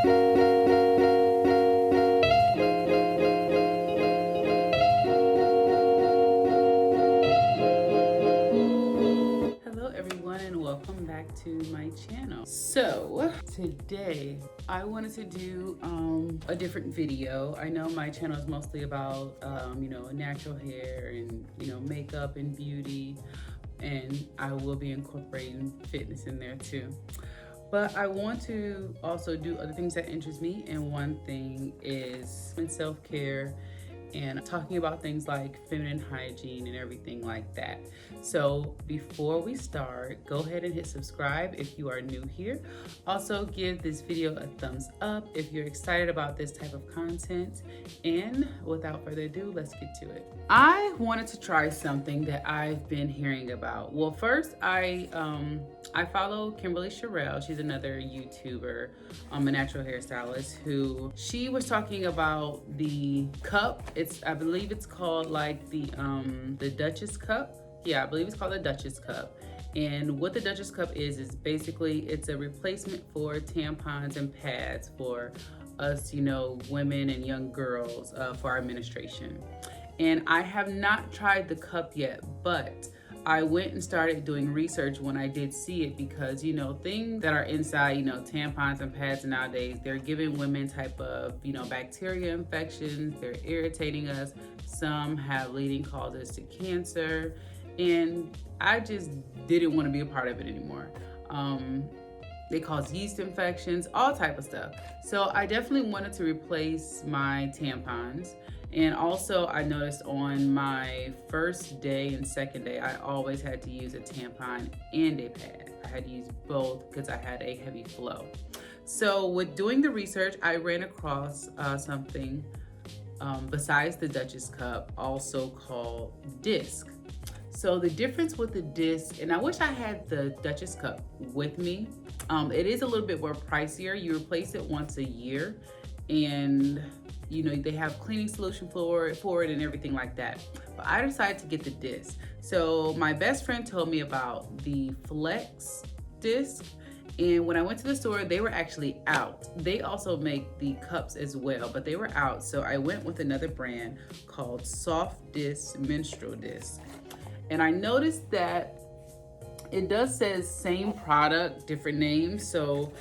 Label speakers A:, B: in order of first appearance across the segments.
A: Hello everyone and welcome back to my channel. So today I wanted to do a different video. I know my channel is mostly about natural hair and makeup and beauty, and I will be incorporating fitness in there too. But I want to also do other things that interest me, and one thing is self-care and talking about things like feminine hygiene and everything like that. So before we start, go ahead and hit subscribe if you are new here. Also give this video a thumbs up if you're excited about this type of content. And without further ado, let's get to it. I wanted to try something that I've been hearing about. Well, first I follow Kimberly Sherrill. She's another YouTuber, a natural hairstylist, who she was talking about the cup. I believe it's called like the Duchess cup. Yeah, I believe it's called the Duchess cup. And what the Duchess cup is basically it's a replacement for tampons and pads for us, women and young girls, for our menstruation. And I have not tried the cup yet, but I went and started doing research when I did see it, because things that are inside tampons and pads nowadays, they're giving women type of bacteria infections. They're irritating us. Some have leading causes to cancer, and I just didn't want to be a part of it anymore. They cause yeast infections, all type of stuff. So I definitely wanted to replace my tampons. And also I noticed on my first day and second day, I always had to use a tampon and a pad. I had to use both because I had a heavy flow. So with doing the research, I ran across something besides the Duchess cup, also called disc. So the difference with the disc, and I wish I had the Duchess cup with me. It is a little bit more pricier. You replace it once a year, and they have cleaning solution for it and everything like that. But I decided to get the disc. So my best friend told me about the Flex disc, and when I went to the store, they were actually out. They also make the cups as well, but they were out. So I went with another brand called Soft Disc Menstrual Disc. And I noticed that it does say same product, different names. So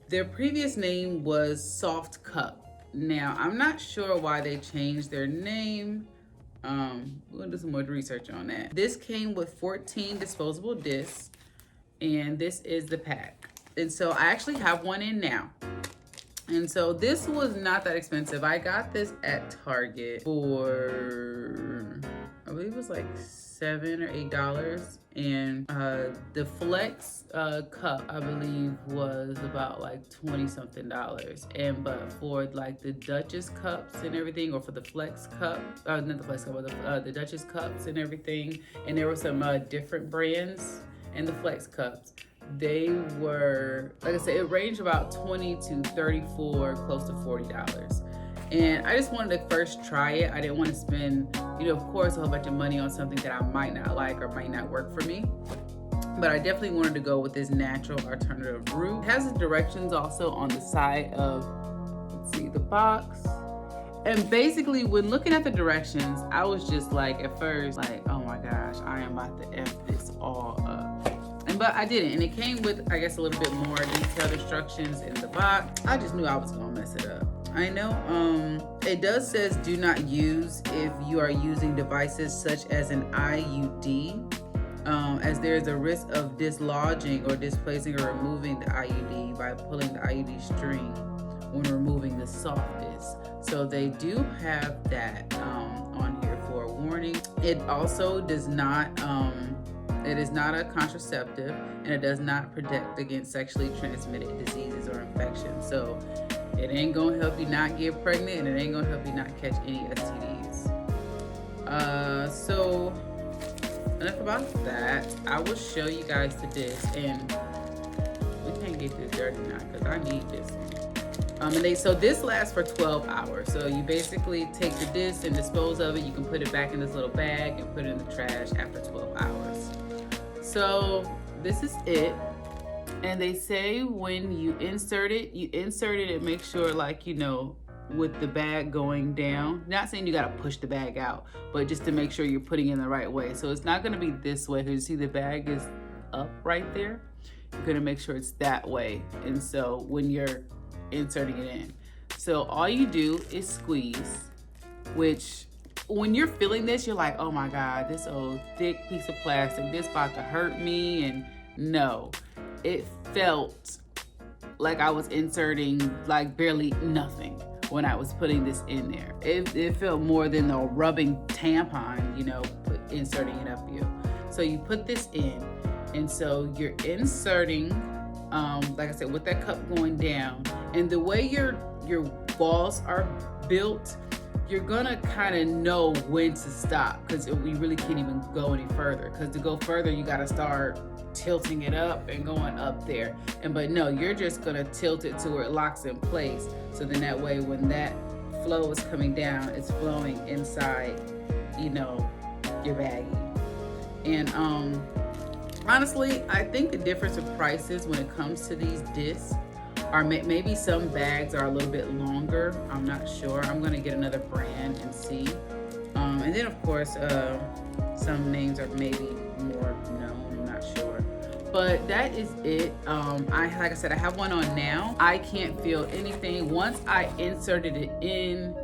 A: their previous name was Soft Cup. Now, I'm not sure why they changed their name. We're gonna do some more research on that. This came with 14 disposable discs, and this is the pack. And so I actually have one in now. And so this was not that expensive. I got this at Target for, I believe it was like $7 or $8. And the Flex cup, I believe, was about like $20 something. But for like the Duchess cups and everything, or for the Flex cup, not the Flex cup, but the Duchess cups and everything, and there were some different brands in the Flex cups. They were, like I said, it ranged about $20 to $34, close to $40. And I just wanted to first try it. I didn't want to spend, of course, a whole bunch of money on something that I might not like or might not work for me. But I definitely wanted to go with this natural alternative route. It has the directions also on the side of, let's see, the box. And basically, when looking at the directions, I was just like, at first, like, oh my gosh, I am about to F this all up. But I didn't, and it came with, I guess, a little bit more detailed instructions in the box. I just knew I was gonna mess it up. I know it does says do not use if you are using devices such as an IUD, as there is a risk of dislodging or displacing or removing the IUD by pulling the IUD string when removing the soft disc. So they do have that on here for a warning. It also does not, it is not a contraceptive, and it does not protect against sexually transmitted diseases or infections. So it ain't gonna help you not get pregnant, and it ain't gonna help you not catch any STDs. So enough about that. I will show you guys the disc, and we can't get this dirty now because I need this one. So this lasts for 12 hours. So you basically take the disc and dispose of it. You can put it back in this little bag and put it in the trash after 12 hours. So this is it. And they say when you insert it and make sure, like, you know, with the bag going down. Not saying you gotta push the bag out, but just to make sure you're putting it in the right way. So it's not gonna be this way, because you see the bag is up right there. You're gonna make sure it's that way. And so when you're inserting it in, so all you do is squeeze, which when you're feeling this, you're like, oh my God, this old thick piece of plastic, this about to hurt me. And no, it felt like I was inserting like barely nothing when I was putting this in there. It felt more than a rubbing tampon, you know, inserting it up you. So you put this in, and so you're inserting, like I said, with that cup going down, and the way your balls are built, you're gonna kind of know when to stop, because we really can't even go any further. Because to go further, you gotta start tilting it up and going up there. But no, you're just gonna tilt it to where it locks in place. So then that way, when that flow is coming down, it's flowing inside, you know, your baggie. And honestly, I think the difference of prices when it comes to these discs are maybe some bags are a little bit longer. I'm not sure. I'm gonna get another brand and see. And then of course, some names are maybe more known. I'm not sure. But that is it. Like I said, I have one on now. I can't feel anything. Once I inserted it in,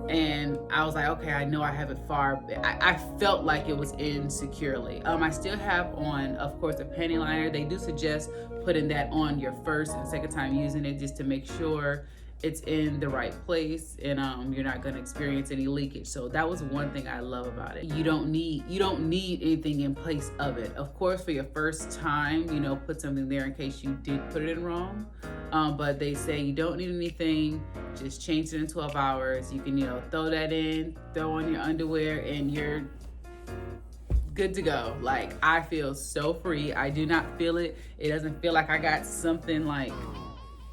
A: and I was like, okay, I know I have it far. I felt like it was in securely. I still have on, of course, a panty liner. They do suggest putting that on your first and second time using it, just to make sure it's in the right place and you're not going to experience any leakage. So that was one thing I love about it. You don't need anything in place of it. Of course, for your first time, you know, put something there in case you did put it in wrong. But they say you don't need anything. Just change it in 12 hours. You can, you know, throw that in, throw on your underwear, and you're good to go. Like, I feel so free. I do not feel it. It doesn't feel like I got something like,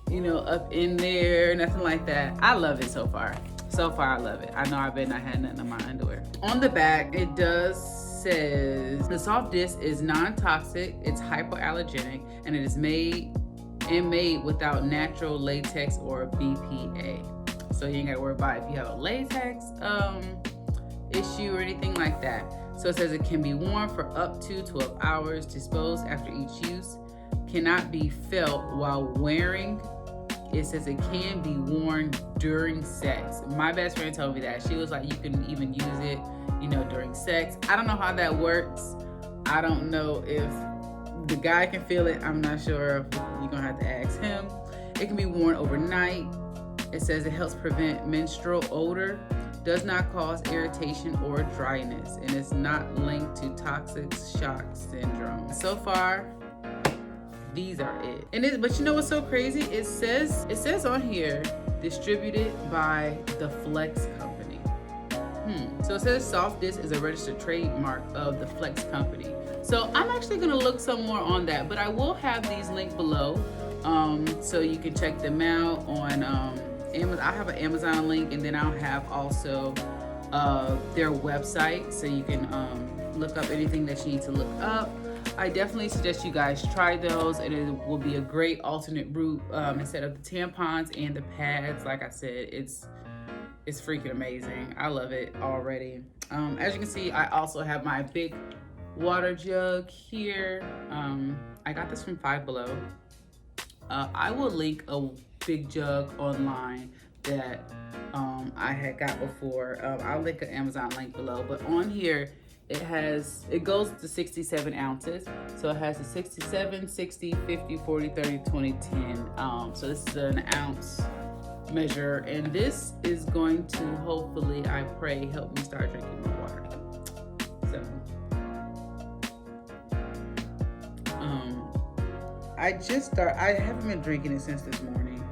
A: you know, up in there, nothing like that. I love it so far. So far, I love it. I know I bet not had nothing on my underwear. On the back, it does says the soft disc is non-toxic, it's hypoallergenic, and it is made without natural latex or BPA. So you ain't gotta worry about if you have a latex issue or anything like that. So it says it can be worn for up to 12 hours, disposed after each use, cannot be felt while wearing. It says it can be worn during sex. My best friend told me that. She was like, you can even use it, you know, during sex. I don't know how that works. I don't know if the guy can feel it. I'm not sure. You're gonna have to ask him. It can be worn overnight. It says it helps prevent menstrual odor, does not cause irritation or dryness, and it's not linked to toxic shock syndrome. So far, these are it. But you know what's so crazy? It says on here, distributed by the Flex Company. So it says soft disc is a registered trademark of the Flex Company. So I'm actually gonna look some more on that, but I will have these linked below, so you can check them out on Amazon. I have an Amazon link, and then I'll have also their website, so you can look up anything that you need to look up. I definitely suggest you guys try those, and it will be a great alternate route instead of the tampons and the pads. Like I said, it's freaking amazing. I love it already. As you can see, I also have my big water jug here. I got this from Five Below. I will link a big jug online that I had got before. I'll link an Amazon link below, but on here, it goes to 67 ounces. So it has a 67, 60, 50, 40, 30, 20, 10. So this is an ounce measure, and this is going to hopefully, I pray, help me start drinking more water. So I haven't been drinking it since this morning.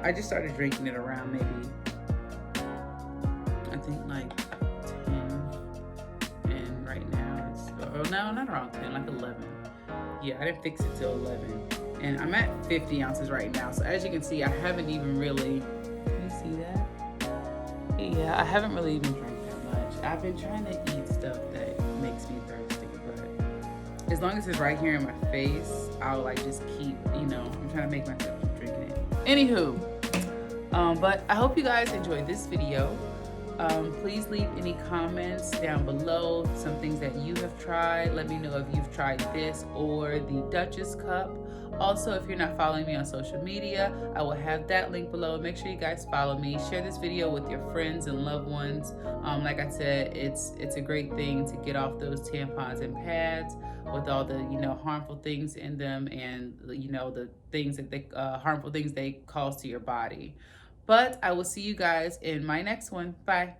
A: I just started drinking it around maybe, I think like 10, and right now it's, no, not around 10, like 11. Yeah, I didn't fix it till 11. And I'm at 50 ounces right now. So as you can see, I haven't even really, can you see that? Yeah, I haven't really even drank that much. I've been trying to eat stuff that makes me thirsty, but as long as it's right here in my face, I'll like just keep, you know, I'm trying to make myself keep drinking it. Anywho, but I hope you guys enjoyed this video. Please leave any comments down below, some things that you have tried. Let me know if you've tried this or the Duchess cup. Also, if you're not following me on social media, I will have that link below. Make sure you guys follow me. Share this video with your friends and loved ones. Like I said, it's a great thing to get off those tampons and pads with all the, you know, harmful things in them, and, you know, the things that they harmful things they cause to your body. But I will see you guys in my next one. Bye.